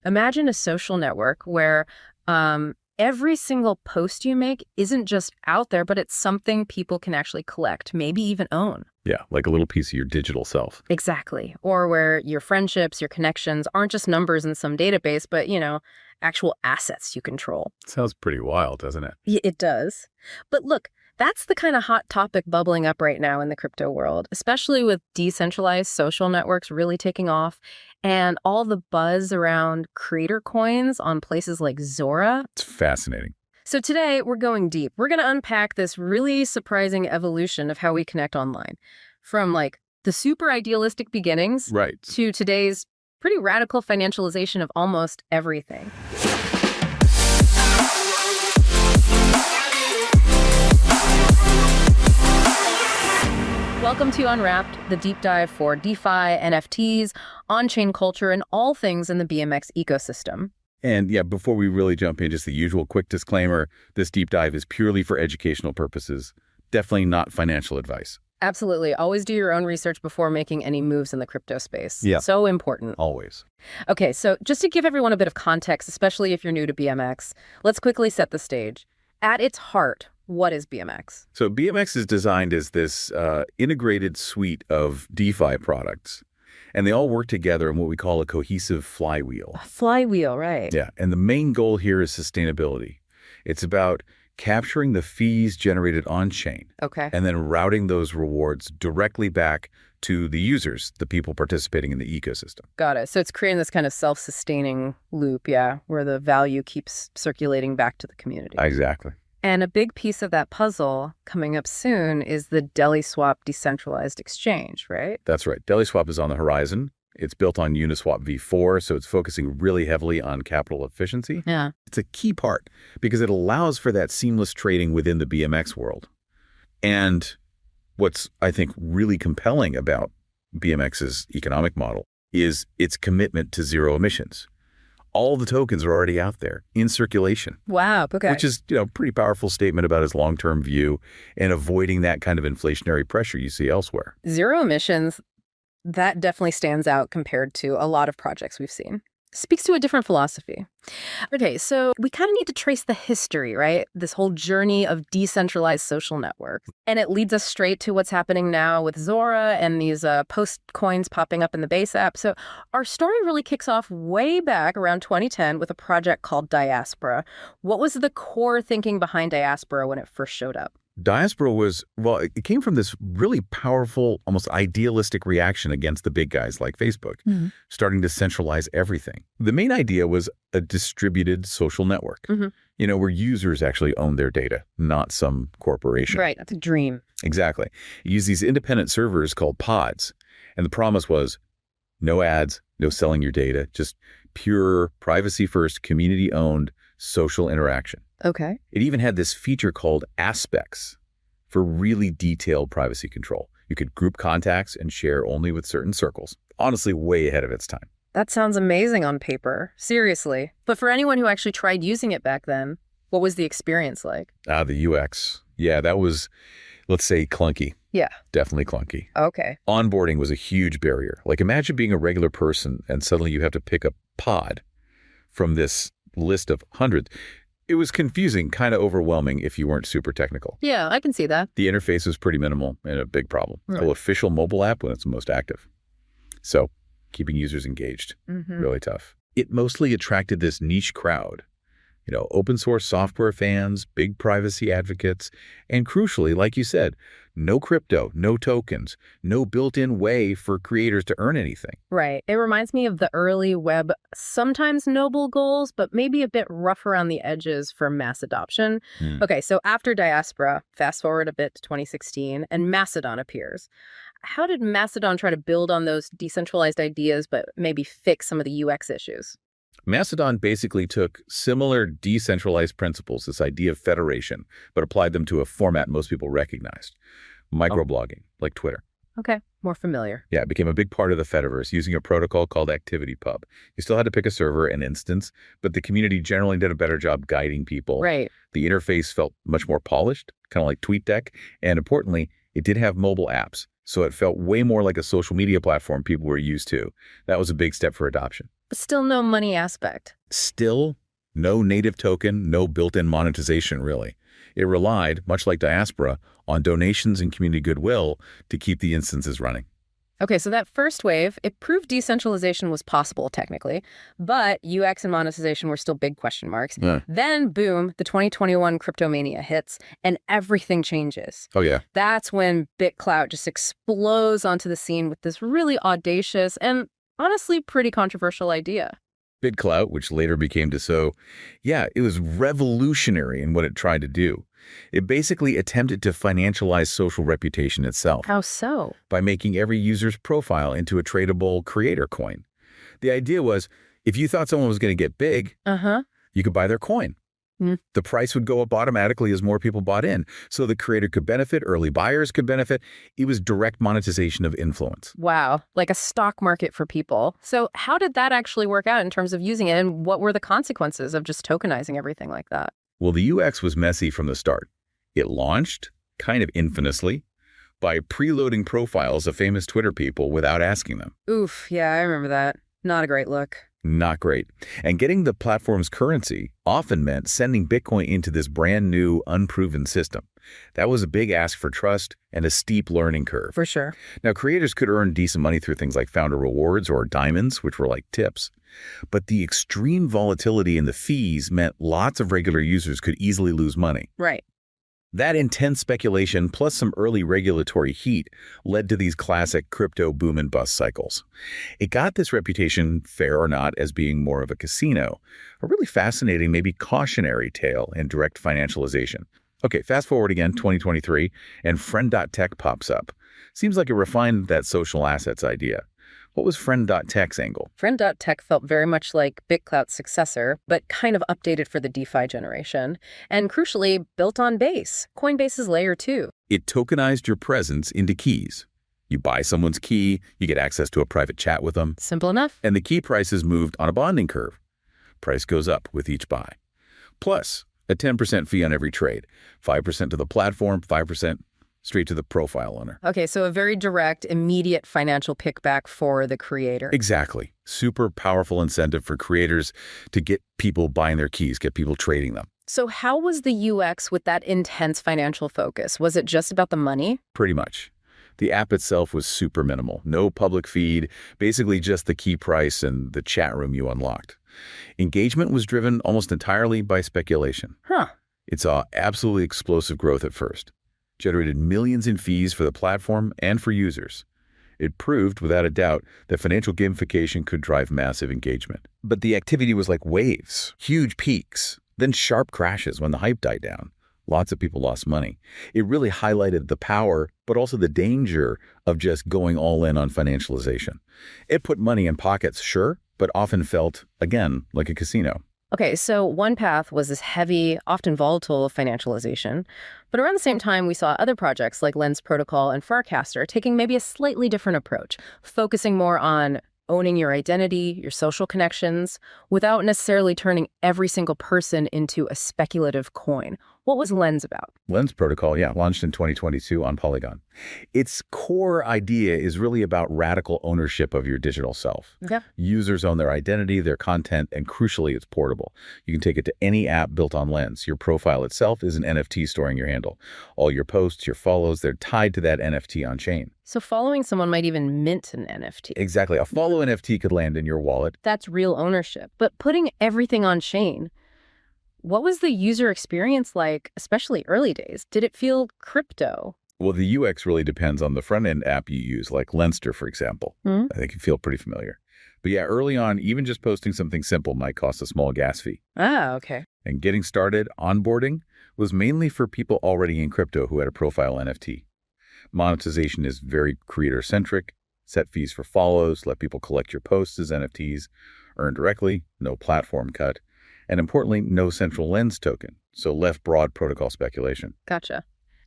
Imagine a social network where every single post you make isn't just out there, but it's something people can actually collect, maybe even own. Yeah, like a little piece of your digital self. Exactly. Or where your friendships, your connections aren't just numbers in some database, but, actual assets you control. Sounds pretty wild, doesn't it? It does. But look, that's the kind of hot topic bubbling up right now in the crypto world, especially with decentralized social networks really taking off and all the buzz around creator coins on places like Zora. It's fascinating. So today, we're going deep. We're going to unpack this really surprising evolution of how we connect online. From, the super idealistic beginnings Right. to today's pretty radical financialization of almost everything. Welcome to Unwrapped, the deep dive for DeFi, NFTs, on-chain culture, and all things in the BMX ecosystem. And yeah, before we really jump in, just the usual quick disclaimer, this deep dive is purely for educational purposes, definitely not financial advice. Absolutely. Always do your own research before making any moves in the crypto space. Yeah. So important. Always. Okay, so just to give everyone a bit of context, especially if you're new to BMX, let's quickly set the stage. At its heart, what is BMX? So BMX is designed as this integrated suite of DeFi products, and they all work together in what we call a cohesive flywheel. A flywheel, right. Yeah, and the main goal here is sustainability. It's about capturing the fees generated on-chain Okay. and then routing those rewards directly back to the users, the people participating in the ecosystem. Got it. So it's creating this kind of self-sustaining loop, yeah, where the value keeps circulating back to the community. Exactly. And a big piece of that puzzle coming up soon is the Deli Swap decentralized exchange, right? That's right. Deli Swap is on the horizon. It's built on Uniswap v4, so it's focusing really heavily on capital efficiency. Yeah. It's a key part because it allows for that seamless trading within the BMX world. And what's, I think, really compelling about BMX's economic model is its commitment to zero emissions. All the tokens are already out there in circulation. Wow, okay. Which is, a pretty powerful statement about his long-term view and avoiding that kind of inflationary pressure you see elsewhere. Zero emissions, that definitely stands out compared to a lot of projects we've seen. Speaks to a different philosophy. Okay, so we kind of need to trace the history, right? This whole journey of decentralized social networks. And it leads us straight to what's happening now with Zora and these post coins popping up in the base app. So our story really kicks off way back around 2010 with a project called Diaspora. What was the core thinking behind Diaspora when it first showed up? Diaspora was, it came from this really powerful, almost idealistic reaction against the big guys like Facebook, starting to centralize everything. The main idea was a distributed social network, where users actually own their data, not some corporation. Right, that's a dream. Exactly. You use these independent servers called pods, and the promise was no ads, no selling your data, just pure privacy-first, community-owned social interaction. Okay. It even had this feature called aspects for really detailed privacy control. You could group contacts and share only with certain circles. Honestly, way ahead of its time. That sounds amazing on paper. Seriously. But for anyone who actually tried using it back then, what was the experience like? The UX. Yeah, that was, let's say, clunky. Yeah. Definitely clunky. Okay. Onboarding was a huge barrier. Like, imagine being a regular person and suddenly you have to pick a pod from this list of hundreds. It was confusing, kind of overwhelming if you weren't super technical. Yeah, I can see that. The interface was pretty minimal and a big problem. Right. No official mobile app when it's most active. So keeping users engaged, really tough. It mostly attracted this niche crowd, open source software fans, big privacy advocates, and crucially, like you said, no crypto, no tokens, no built-in way for creators to earn anything. Right. It reminds me of the early web, sometimes noble goals, but maybe a bit rough around the edges for mass adoption. Okay, so after Diaspora, fast forward a bit to 2016, and Mastodon appears. How did Mastodon try to build on those decentralized ideas, but maybe fix some of the UX issues? Mastodon basically took similar decentralized principles, this idea of federation, but applied them to a format most people recognized. Microblogging, like Twitter. Okay, more familiar. Yeah, it became a big part of the Fediverse using a protocol called ActivityPub. You still had to pick a server and instance, but the community generally did a better job guiding people. Right. The interface felt much more polished, kind of like TweetDeck, and importantly, it did have mobile apps, so it felt way more like a social media platform people were used to. That was a big step for adoption. But still no money aspect. Still, no native token, no built-in monetization, really. It relied, much like Diaspora, on donations and community goodwill to keep the instances running. Okay, so that first wave, it proved decentralization was possible technically, but UX and monetization were still big question marks. Yeah. Then, boom, the 2021 cryptomania hits and everything changes. Oh, yeah. That's when BitClout just explodes onto the scene with this really audacious and honestly pretty controversial idea. BitClout, which later became DeSo, yeah, it was revolutionary in what it tried to do. It basically attempted to financialize social reputation itself. How so? By making every user's profile into a tradable creator coin. The idea was, if you thought someone was going to get big, you could buy their coin. The price would go up automatically as more people bought in. So the creator could benefit, early buyers could benefit. It was direct monetization of influence. Wow, like a stock market for people. So how did that actually work out in terms of using it, and what were the consequences of just tokenizing everything like that? Well, the UX was messy from the start. It launched, kind of infamously, by preloading profiles of famous Twitter people without asking them. Oof, yeah, I remember that. Not a great look. Not great. And getting the platform's currency often meant sending Bitcoin into this brand new, unproven system. That was a big ask for trust and a steep learning curve. For sure. Now, creators could earn decent money through things like founder rewards or diamonds, which were like tips. But the extreme volatility in the fees meant lots of regular users could easily lose money. Right. That intense speculation, plus some early regulatory heat, led to these classic crypto boom and bust cycles. It got this reputation, fair or not, as being more of a casino, a really fascinating, maybe cautionary tale in direct financialization. Okay, fast forward again, 2023, and Friend.Tech pops up. Seems like it refined that social assets idea. What was Friend.Tech's angle? Friend.Tech felt very much like BitClout's successor, but kind of updated for the DeFi generation. And crucially, built on Base, Coinbase's layer 2. It tokenized your presence into keys. You buy someone's key, you get access to a private chat with them. Simple enough. And the key prices moved on a bonding curve. Price goes up with each buy. Plus, a 10% fee on every trade. 5% to the platform, 5% straight to the profile owner. Okay, so a very direct, immediate financial kickback for the creator. Exactly. Super powerful incentive for creators to get people buying their keys, get people trading them. So how was the UX with that intense financial focus? Was it just about the money? Pretty much. The app itself was super minimal. No public feed, basically just the key price and the chat room you unlocked. Engagement was driven almost entirely by speculation. It saw absolutely explosive growth at first. Generated millions in fees for the platform and for users. It proved, without a doubt, that financial gamification could drive massive engagement. But the activity was like waves, huge peaks, then sharp crashes when the hype died down. Lots of people lost money. It really highlighted the power, but also the danger of just going all in on financialization. It put money in pockets, sure, but often felt, again, like a casino. Okay, so one path was this heavy, often volatile financialization. But around the same time, we saw other projects like Lens Protocol and Farcaster taking maybe a slightly different approach, focusing more on owning your identity, your social connections, without necessarily turning every single person into a speculative coin. What was Lens about? Lens Protocol, yeah, launched in 2022 on Polygon. Its core idea is really about radical ownership of your digital self. Okay. Users own their identity, their content, and crucially, it's portable. You can take it to any app built on Lens. Your profile itself is an NFT storing your handle. All your posts, your follows, they're tied to that NFT on chain. So following someone might even mint an NFT. Exactly. A follow NFT could land in your wallet. That's real ownership. But putting everything on chain, what was the user experience like, especially early days? Did it feel crypto? Well, the UX really depends on the front-end app you use, like Lenster, for example. I think you feel pretty familiar. But yeah, early on, even just posting something simple might cost a small gas fee. Ah, okay. And getting started, onboarding, was mainly for people already in crypto who had a profile NFT. Monetization is very creator-centric. Set fees for follows, let people collect your posts as NFTs, earn directly, no platform cut, and importantly, no central lens token, so left broad protocol speculation. Gotcha.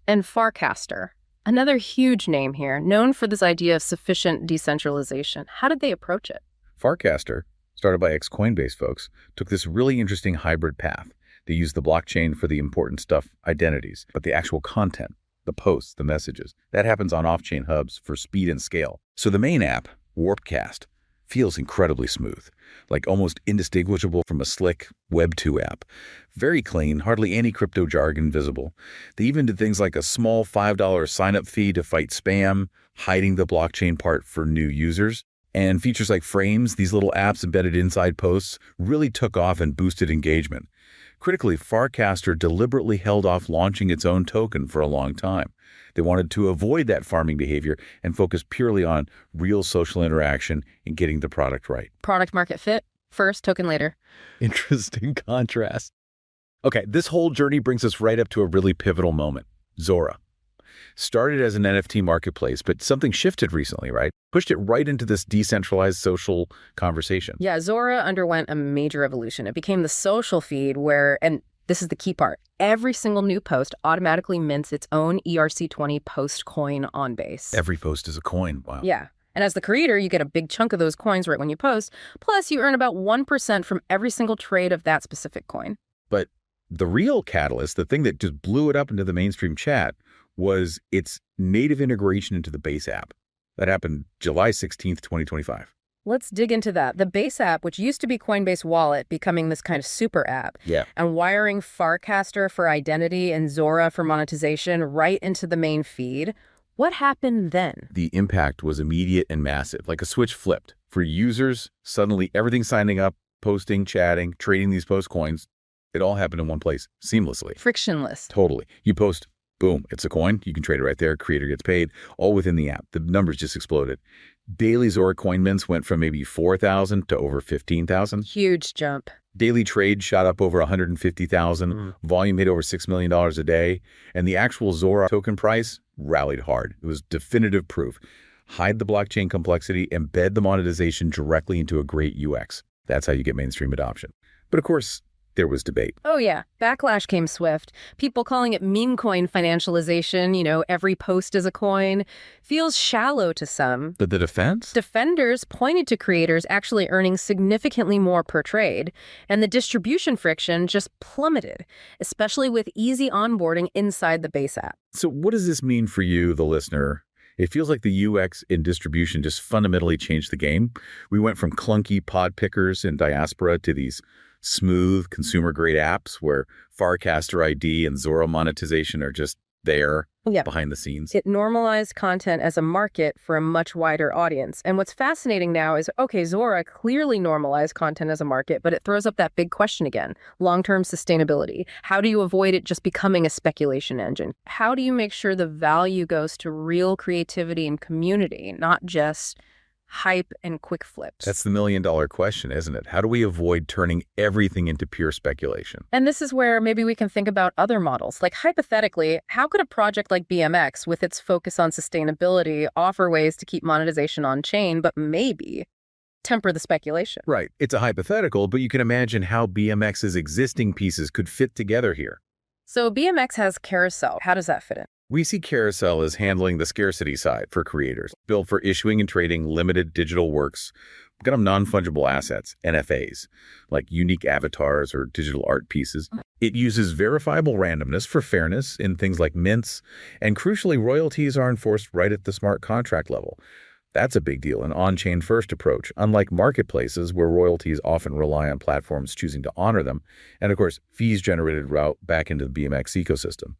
And Farcaster, another huge name here, known for this idea of sufficient decentralization. How did they approach it? Farcaster, started by ex-Coinbase folks, took this really interesting hybrid path. They used the blockchain for the important stuff, identities, but the actual content, the posts, the messages, that happens on off-chain hubs for speed and scale. So the main app, Warpcast, feels incredibly smooth. like almost indistinguishable from a slick Web2 app. Very clean, hardly any crypto jargon visible. They even did things like a small $5 sign-up fee to fight spam, hiding the blockchain part for new users. And features like frames, these little apps embedded inside posts, really took off and boosted engagement. Critically, Farcaster deliberately held off launching its own token for a long time. They wanted to avoid that farming behavior and focus purely on real social interaction and getting the product right. Product market fit, first, token later. Interesting contrast. Okay, this whole journey brings us right up to a really pivotal moment. Zora. Started as an NFT marketplace, but something shifted recently, right? Pushed it right into this decentralized social conversation. Yeah, Zora underwent a major evolution. It became the social feed where, and this is the key part, every single new post automatically mints its own ERC20 post coin on base. Every post is a coin. Wow. Yeah. And as the creator, you get a big chunk of those coins right when you post. Plus, you earn about 1% from every single trade of that specific coin. But the real catalyst, the thing that just blew it up into the mainstream chat, was its native integration into the Base app. That happened July 16th, 2025. Let's dig into that. The Base app, which used to be Coinbase Wallet, becoming this kind of super app. Yeah. And wiring Farcaster for identity and Zora for monetization right into the main feed. What happened then? The impact was immediate and massive, like a switch flipped. For users, suddenly everything signing up, posting, chatting, trading these post coins, it all happened in one place, seamlessly. Frictionless. Totally. You post, boom, it's a coin. You can trade it right there. Creator gets paid, all within the app. The numbers just exploded. Daily Zora coin mints went from maybe 4,000 to over 15,000. Huge jump. Daily trade shot up over 150,000. Volume hit over $6 million a day. And the actual Zora token price rallied hard. It was definitive proof. Hide the blockchain complexity, embed the monetization directly into a great UX. That's how you get mainstream adoption. But of course, there was debate. Oh, yeah. Backlash came swift. People calling it meme coin financialization, every post is a coin, feels shallow to some. But the defense? Defenders pointed to creators actually earning significantly more per trade, and the distribution friction just plummeted, especially with easy onboarding inside the Base app. So what does this mean for you, the listener? It feels like the UX in distribution just fundamentally changed the game. We went from clunky pod pickers in Diaspora to these smooth consumer-grade apps where Farcaster ID and Zora monetization are just there behind the scenes. It normalized content as a market for a much wider audience. And what's fascinating now is, okay, Zora clearly normalized content as a market, but it throws up that big question again, long-term sustainability. How do you avoid it just becoming a speculation engine? How do you make sure the value goes to real creativity and community, not just hype and quick flips? That's the million-dollar question, isn't it? How do we avoid turning everything into pure speculation? And this is where maybe we can think about other models. Like hypothetically, how could a project like BMX, with its focus on sustainability, offer ways to keep monetization on chain, but maybe temper the speculation? Right. It's a hypothetical, but you can imagine how BMX's existing pieces could fit together here. So BMX has Carousel. How does that fit in? We see Carousel as handling the scarcity side for creators, built for issuing and trading limited digital works, kind of non-fungible assets, NFAs, like unique avatars or digital art pieces. It uses verifiable randomness for fairness in things like mints, and crucially, royalties are enforced right at the smart contract level. That's a big deal, an on-chain first approach, unlike marketplaces where royalties often rely on platforms choosing to honor them, and of course, fees generated route back into the BMX ecosystem.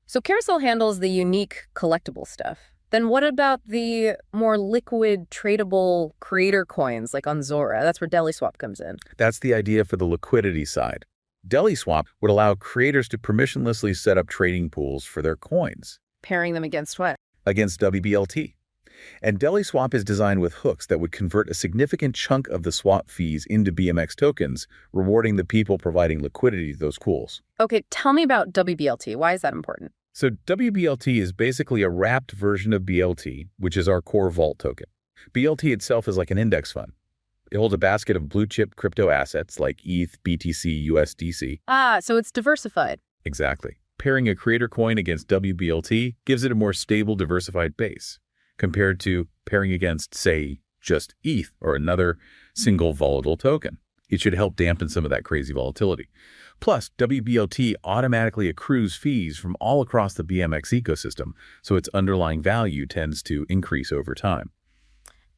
So Carousel handles the unique collectible stuff. Then what about the more liquid, tradable creator coins like on Zora? That's where Deli Swap comes in. That's the idea for the liquidity side. Deli Swap would allow creators to permissionlessly set up trading pools for their coins. Pairing them against what? Against wBLT. And Deli Swap is designed with hooks that would convert a significant chunk of the swap fees into BMX tokens, rewarding the people providing liquidity to those pools. Okay, tell me about wBLT. Why is that important? So wBLT is basically a wrapped version of BLT, which is our core vault token. BLT itself is like an index fund. It holds a basket of blue-chip crypto assets like ETH, BTC, USDC. Ah, so it's diversified. Exactly. Pairing a creator coin against wBLT gives it a more stable, diversified base, compared to pairing against, say, just ETH or another single volatile token. It should help dampen some of that crazy volatility. Plus, wBLT automatically accrues fees from all across the BMX ecosystem, so its underlying value tends to increase over time.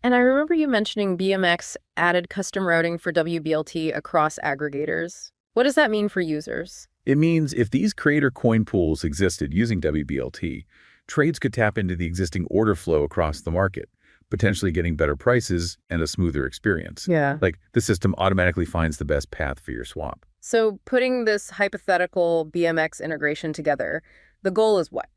And I remember you mentioning BMX added custom routing for wBLT across aggregators. What does that mean for users? It means if these creator coin pools existed using wBLT, trades could tap into the existing order flow across the market, potentially getting better prices and a smoother experience. Yeah. Like the system automatically finds the best path for your swap. So putting this hypothetical BMX integration together, the goal is what?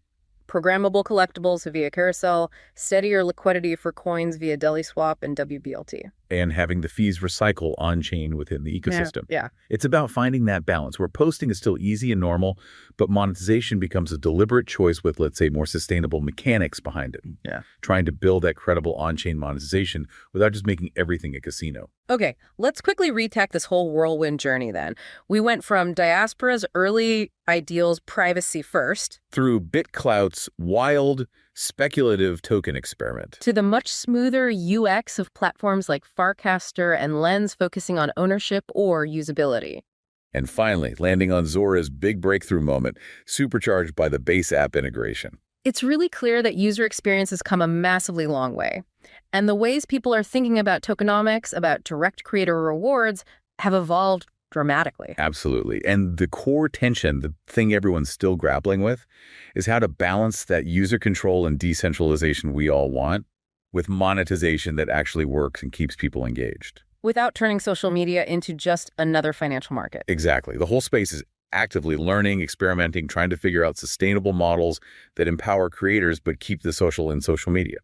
Programmable collectibles via carousel, steadier liquidity for coins via Deli Swap and wBLT. And having the fees recycle on-chain within the ecosystem. Yeah. It's about finding that balance where posting is still easy and normal, but monetization becomes a deliberate choice with, let's say, more sustainable mechanics behind it. Yeah. Trying to build that credible on-chain monetization without just making everything a casino. Okay, let's quickly recap this whole whirlwind journey then. We went from Diaspora's early ideals privacy first Through BitClout's wild, speculative token experiment. to the much smoother UX of platforms like Farcaster and Lens focusing on ownership or usability. And finally, landing on Zora's big breakthrough moment, supercharged by the base app integration. It's really clear that user experience has come a massively long way. And the ways people are thinking about tokenomics, about direct creator rewards, have evolved dramatically. Absolutely. And the core tension, the thing everyone's still grappling with, is how to balance that user control and decentralization we all want with monetization that actually works and keeps people engaged. Without turning social media into just another financial market. Exactly. The whole space is actively learning, experimenting, trying to figure out sustainable models that empower creators but keep the social in social media.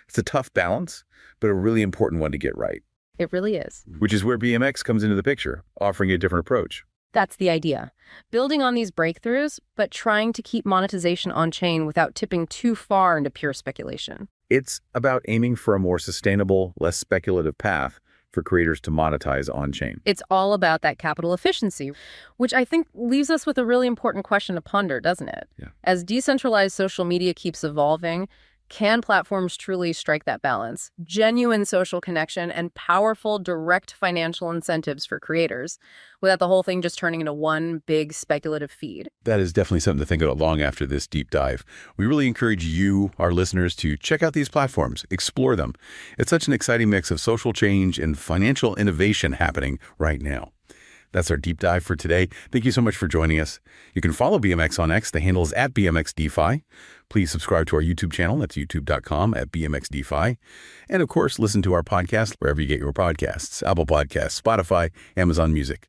It's a tough balance, but a really important one to get right. It really is. Which is where BMX comes into the picture, offering a different approach. That's the idea. Building on these breakthroughs, but trying to keep monetization on-chain without tipping too far into pure speculation. It's about aiming for a more sustainable, less speculative path for creators to monetize on-chain. It's all about that capital efficiency, which I think leaves us with a really important question to ponder, doesn't it? Yeah. As decentralized social media keeps evolving, can platforms truly strike that balance? Genuine social connection and powerful direct financial incentives for creators without the whole thing just turning into one big speculative feed. That is definitely something to think about long after this deep dive. We really encourage you, our listeners, to check out these platforms, explore them. It's such an exciting mix of social change and financial innovation happening right now. That's our deep dive for today. Thank you so much for joining us. You can follow BMX on X. The handle is @BMX DeFi. Please subscribe to our YouTube channel. That's youtube.com/BMX DeFi. And of course, listen to our podcast wherever you get your podcasts, Apple Podcasts, Spotify, Amazon Music.